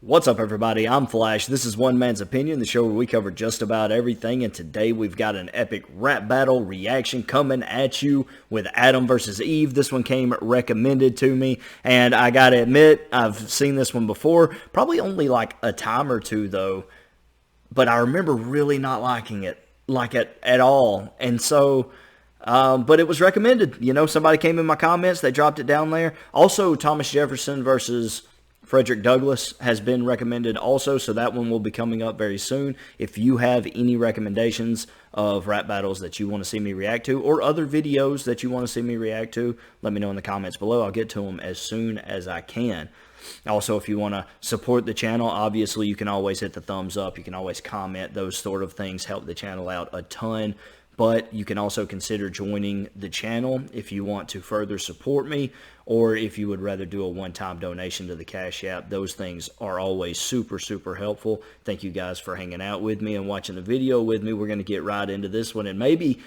What's up, everybody? I'm Flash. This is One Man's Opinion, the show where we cover just about everything, and today we've got an epic rap battle reaction coming at you with Adam versus Eve. This one came recommended to me, and I gotta admit, I've seen this one before, probably only like a time or two though, but I remember really not liking it, at all, and so... but it was recommended. You know, somebody came in my comments, they dropped it down there. Also, Thomas Jefferson versus Frederick Douglass has been recommended also, so that one will be coming up very soon. If you have any recommendations of rap battles that you want to see me react to, or other videos that you want to see me react to, let me know in the comments below. I'll get to them as soon as I can. Also, if you want to support the channel, obviously you can always hit the thumbs up. You can always comment. Those sort of things help the channel out a ton. But you can also consider joining the channel if you want to further support me, or if you would rather do a one-time donation to the Cash App. Those things are always super, super helpful. Thank you guys for hanging out with me and watching the video with me. We're going to get right into this one, and maybe,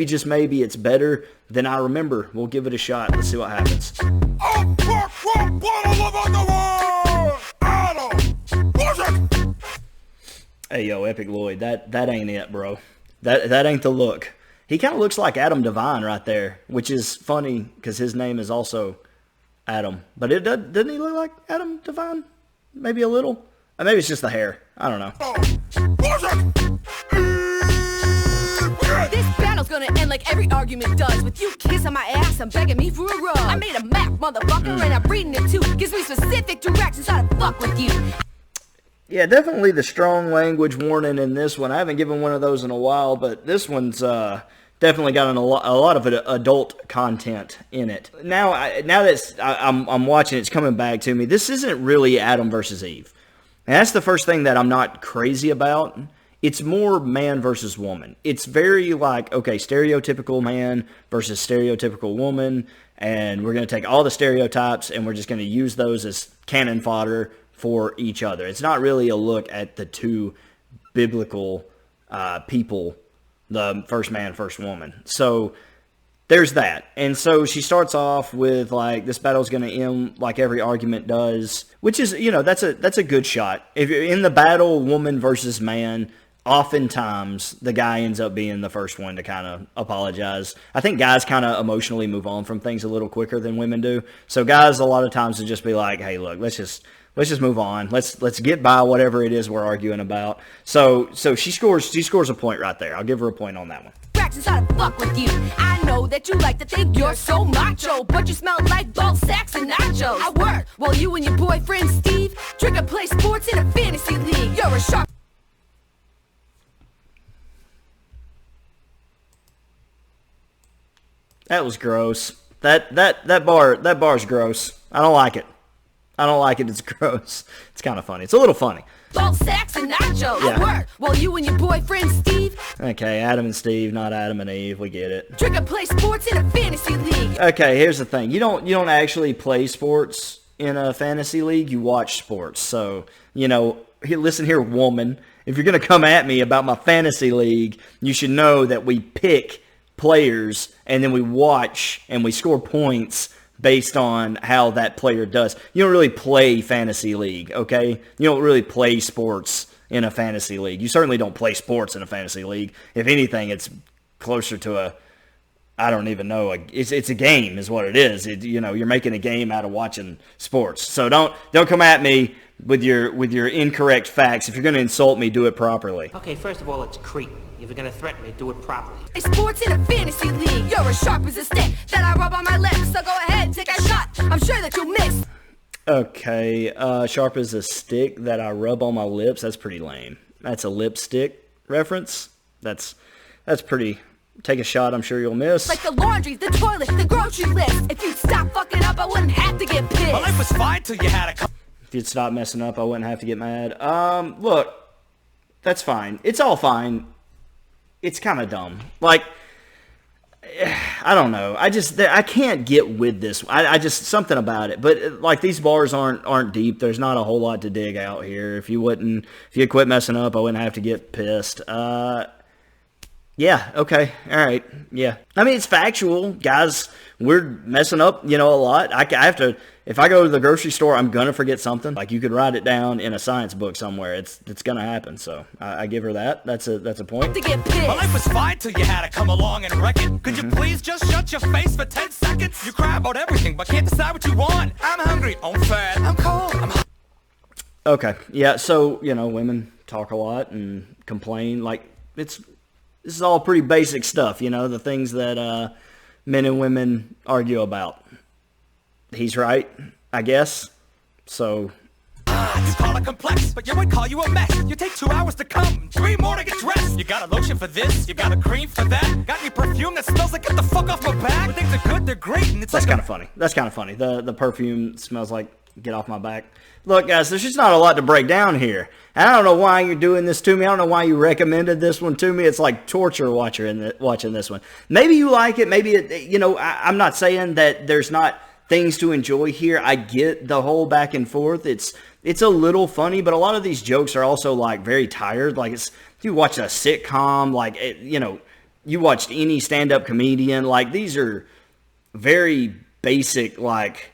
just maybe, it's better than I remember. We'll give it a shot. Let's see what happens. Hey, yo, Epic Lloyd, that ain't it, bro. That ain't the look. He kind of looks like Adam Devine right there, which is funny because his name is also Adam. But doesn't he look like Adam Devine? Maybe a little? Or maybe it's just the hair. I don't know. This battle's gonna end like every argument does, with you kissing my ass and begging me for a rub. I made a map, motherfucker, and I'm reading it too. Gives me specific directions how to fuck with you. Yeah, definitely the strong language warning in this one. I haven't given one of those in a while, but this one's definitely got a lot of adult content in it. Now that I'm watching, it's coming back to me. This isn't really Adam versus Eve. And that's the first thing that I'm not crazy about. It's more man versus woman. It's very like, okay, stereotypical man versus stereotypical woman, and we're going to take all the stereotypes and we're just going to use those as cannon fodder for each other. It's not really a look at the two biblical people, the first man, first woman. So there's that. And so she starts off with like, this battle's going to end like every argument does, which is, you know, that's a good shot. If you're in the battle, woman versus man, oftentimes the guy ends up being the first one to kind of apologize. I think guys kind of emotionally move on from things a little quicker than women do. So guys a lot of times will just be like, hey, look, let's just move on. Let's get by whatever it is we're arguing about. So she scores a point right there. I'll give her a point on that one. How to fuck with you. I know that you like to think you're so macho, but you smell like ball sacks and nachos. I work while you and your boyfriend Steve drink and play sports in a fantasy league. You're a shark. That was gross. That bar's gross. I don't like it. I don't like it. It's gross. It's kind of funny. It's a little funny. Ball sacks and nachos. Yeah. I work while you and your boyfriend Steve. Okay, Adam and Steve, not Adam and Eve. We get it. Drink and play sports in a fantasy league. Okay, here's the thing. You don't actually play sports in a fantasy league. You watch sports. So, you know, listen here, woman. If you're going to come at me about my fantasy league, you should know that we pick players and then we watch and we score points based on how that player does. You don't really play fantasy league, okay? You don't really play sports in a fantasy league. You certainly don't play sports in a fantasy league. If anything, it's closer to I don't even know. It's a game is what it is. You know, you're making a game out of watching sports. So don't come at me with your incorrect facts. If you're going to insult me, do it properly. Okay, first of all, it's creep. If you're going to threaten me, do it properly. It's sports in a fantasy league. You're as sharp as a stick that I rub on my lips. So go ahead, take a shot. I'm sure that you'll miss. Okay, sharp as a stick that I rub on my lips. That's pretty lame. That's a lipstick reference. That's pretty... Take a shot, I'm sure you'll miss. Like the laundry, the toilet, the grocery list. If you'd stop fucking up, I wouldn't have to get pissed. Well, life was fine till you had a... If you'd stop messing up, I wouldn't have to get mad. Look, that's fine. It's all fine. It's kind of dumb. Like, I don't know. I can't get with this. I just, something about it. But, like, these bars aren't deep. There's not a whole lot to dig out here. If you'd quit messing up, I wouldn't have to get pissed. Yeah, okay, all right, yeah. I mean, it's factual. Guys, we're messing up, a lot. I have to, if I go to the grocery store, I'm going to forget something. Like, you could write it down in a science book somewhere. It's going to happen, so I give her that. That's a point. My life was fine till you had to come along and wreck it. Could you please just shut your face for 10 seconds? You cry about everything, but can't decide what you want. I'm hungry, I'm fat, I'm cold, I'm hot. Okay, yeah, so, women talk a lot and complain. Like, this is all pretty basic stuff, the things that men and women argue about. He's right, I guess. So you call it complex, but you would call you a mess. You take 2 hours to come, 3 more to get dressed. You got a lotion for this, you got a cream for that. Got any perfume that smells like get the fuck off my back? When things are good, they're great, and it's that's kind of funny. That's kind of funny. The perfume smells like get off my back. Look, guys, there's just not a lot to break down here. And I don't know why you're doing this to me. I don't know why you recommended this one to me. It's like torture watching this one. Maybe you like it. Maybe I'm not saying that there's not things to enjoy here. I get the whole back and forth. It's a little funny, but a lot of these jokes are also like very tired. Like, if you watch a sitcom, like you watched any stand-up comedian. Like, these are very basic, like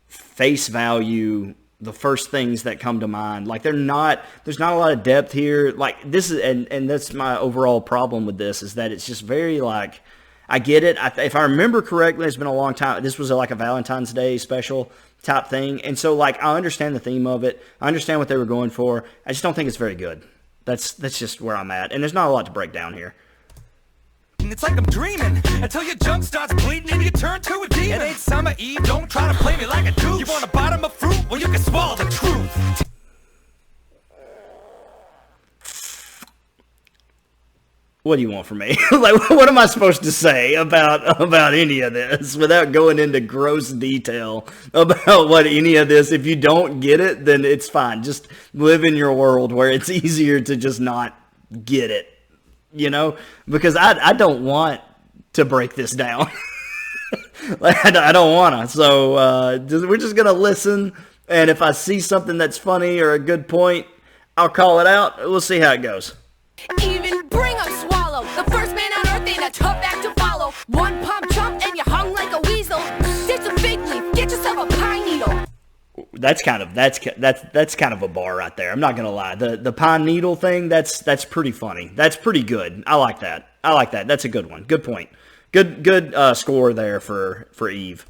face value. The first things that come to mind, like there's not a lot of depth here. Like, this is, and that's my overall problem with this, is that it's just very like, I get it. If I remember correctly, it's been a long time. This was like a Valentine's Day special type thing. And so, like, I understand the theme of it. I understand what they were going for. I just don't think it's very good. That's just where I'm at. And there's not a lot to break down here. It's like I'm dreaming until your junk starts bleeding and you turn to a demon. It ain't summer Eve, don't try to play me like a douche. You want a bottom of fruit? Well, you can swallow the truth. What do you want from me? Like, what am I supposed to say about any of this without going into gross detail about what any of this? If you don't get it, then it's fine. Just live in your world where it's easier to just not get it. Because I don't want to break this down. Like, I don't want to. So we're just going to listen. And if I see something that's funny or a good point, I'll call it out. We'll see how it goes. Even bring up Swallow, the first man on earth, ain't a tough act to follow. One pump jump and you hung like a weasel. Ditch a fig leaf, get yourself a pine needle. That's kind of a bar right there. I'm not gonna lie. The pine needle thing, that's pretty funny. That's pretty good. I like that. That's a good one. Good point. Good score there for Eve.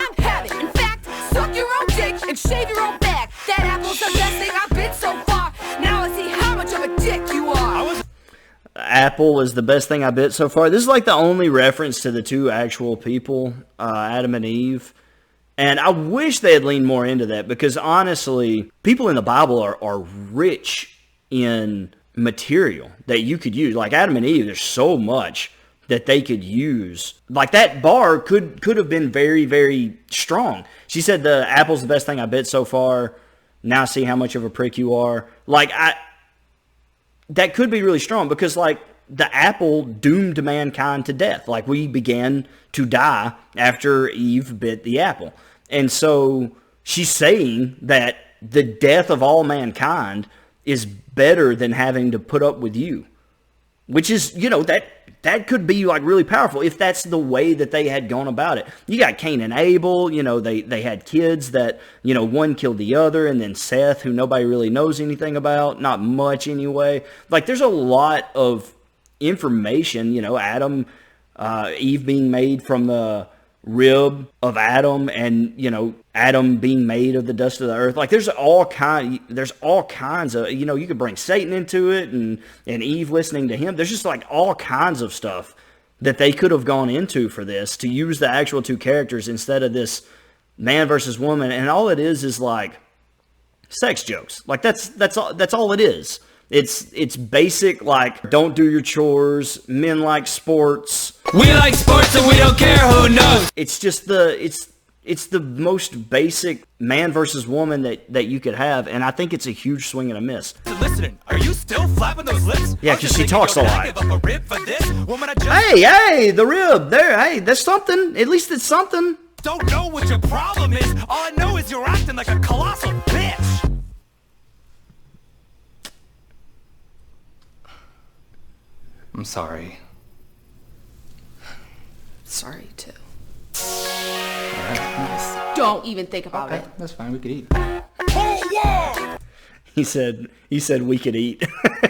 I'm having, in fact, suck your own dick and shave your own back. That apple's the best thing I've been so far. Now I see how much of a dick you are. Apple was the best thing I bit so far. This is like the only reference to the two actual people, Adam and Eve. And I wish they had leaned more into that, because honestly, people in the Bible are rich in material that you could use. Like Adam and Eve, there's so much that they could use. Like, that bar could have been very, very strong. She said the apple's the best thing I bit so far. Now see how much of a prick you are. Like, that could be really strong, because like the apple doomed mankind to death. Like, we began to die after Eve bit the apple. And so she's saying that the death of all mankind is better than having to put up with you, which is, that could be like really powerful if that's the way that they had gone about it. You got Cain and Abel, they had kids that, one killed the other, and then Seth, who nobody really knows anything about, not much anyway. Like, there's a lot of information, Adam, Eve being made from the rib of Adam, and Adam being made of the dust of the earth. Like, there's all kinds of, you could bring Satan into it, and Eve listening to him. There's just like all kinds of stuff that they could have gone into for this, to use the actual two characters instead of this man versus woman. And all it is like sex jokes. Like, that's all it is. It's basic, like, don't do your chores, men like sports. We like sports and we don't care who knows. It's just it's the most basic man versus woman that you could have, and I think it's a huge swing and a miss. Listening, are you still flapping those lips? Yeah, because she talks a lot. Give up a rib for this? Woman, Hey, the rib there. Hey, that's something. At least it's something. Don't know what your problem is. All I know is you're acting like a colossal bitch. I'm sorry. Sorry, too. All right. Don't even think about it. That's fine. We could eat. He said we could eat.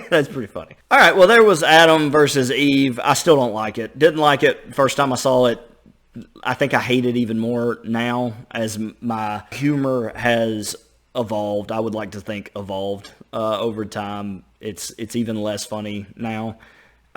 That's pretty funny. All right, well, there was Adam versus Eve. I still don't like it. Didn't like it first time I saw it. I think I hate it even more now as my humor has evolved. I would like to think evolved over time. It's even less funny now.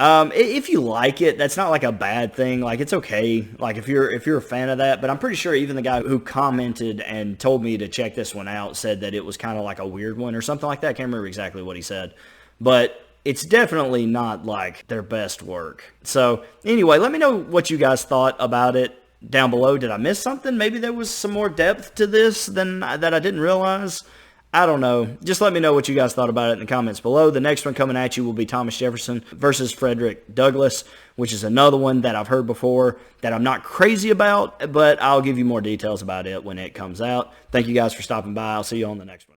If you like it, that's not like a bad thing. Like, it's okay. Like, if you're a fan of that, but I'm pretty sure even the guy who commented and told me to check this one out said that it was kind of like a weird one or something like that. I can't remember exactly what he said, but it's definitely not like their best work. So anyway, let me know what you guys thought about it down below. Did I miss something? Maybe there was some more depth to this than that I didn't realize. I don't know. Just let me know what you guys thought about it in the comments below. The next one coming at you will be Thomas Jefferson versus Frederick Douglass, which is another one that I've heard before that I'm not crazy about, but I'll give you more details about it when it comes out. Thank you guys for stopping by. I'll see you on the next one.